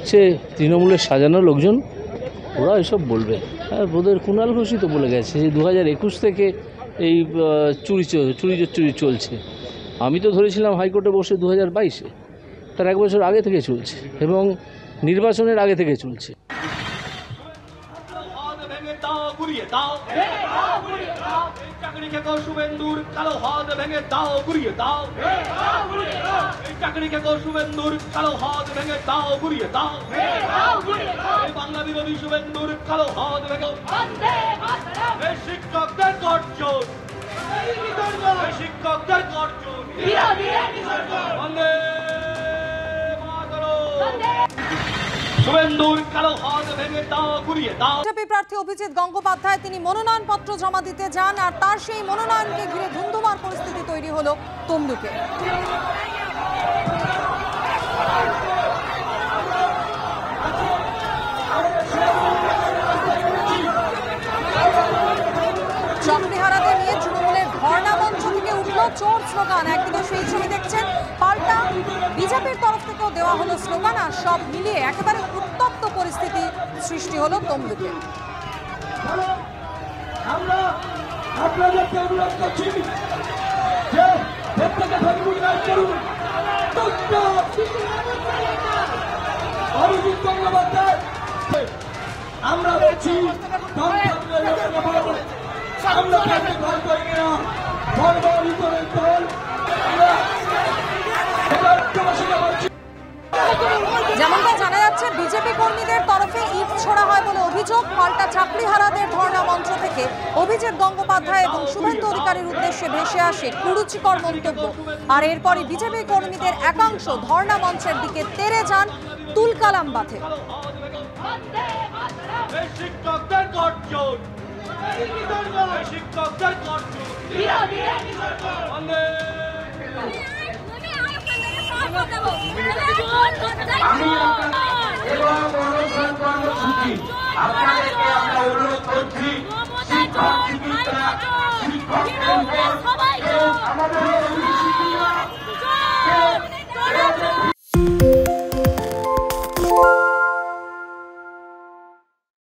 সে তৃণমূলের সাজানো লোকজন ওরা এসব বলবে। আর ওদের কুণাল ঘোষই তো বলে গেছে যে 2021 থেকে এই চুরি চলছে। আমি তো ধরেছিলাম হাইকোর্টে বসে 2022-এ, তার 1 বছর আগে থেকে চলছে এবং নির্বাচনের আগে থেকে চলছে। শুভেন্দুর কালো হাত ভেঙে দাও ঘুরিয়ে দাও, চাকরিকে শুভেন্দুর কালো হাত ভেঙে দাও ঘুরিয়ে দাও, বাংলা বিরোধী শুভেন্দুর কালো হাত ভেঙে শিক্ষকদের গর্জন, শিক্ষকদের গর্জন, শুভেন্দুর কালো হাত ভেঙে দাও ঘুরিয়ে দাও। বিজেপি প্রার্থী অভিজিৎ গঙ্গোপাধ্যায় তিনি মনোনয়নপত্র জমা দিতে যান আর তার সেই মনোনয়নকে ঘিরে ধুন্ধুমার পরিস্থিতি তৈরি হলো তমলুকে। চাকরিহারাদের নিয়ে তৃণমূলের ধর্ণা মঞ্চ থেকে উঠল চোর স্লোগান। একদিকে সেই ছবি দেখছেন, পাল্টা বিজেপির তরফ থেকেও দেওয়া হলো স্লোগান। আর সব মিলিয়ে একেবারে উত্তপ্ত পরিস্থিতি সৃষ্টি হলো তমলুকে। আমরা আপনাদেরকে অনুরোধ করছি যে প্রত্যেকে ফেসবুক করুন, অভিজিৎ গঙ্গোপাধ্যায় আমরা বলছি আমরা ভয় করি না, ভিতরের দল যেমনটা জানা যাচ্ছে, বিজেপি কর্মীদের তরফে ইট ছোড়া হয় বলে অভিযোগ। পাল্টা চাকরিহারাদের ধর্ণা মঞ্চ থেকে অভিজিৎ গঙ্গোপাধ্যায় এবং শুভেন্দু অধিকারীর উদ্দেশ্যে ভেসে আসে কুরুচিকর মন্তব্য। আর এরপরই বিজেপি কর্মীদের একাংশ ধর্ণা মঞ্চের দিকে তেড়ে যান তুলকালাম বাঁধে। শিক্ষকদের গর্জন, শিক্ষকদের গর্জন, আপনাদেরকে আমরা অনুরোধ করছি, শিক্ষক আমাদের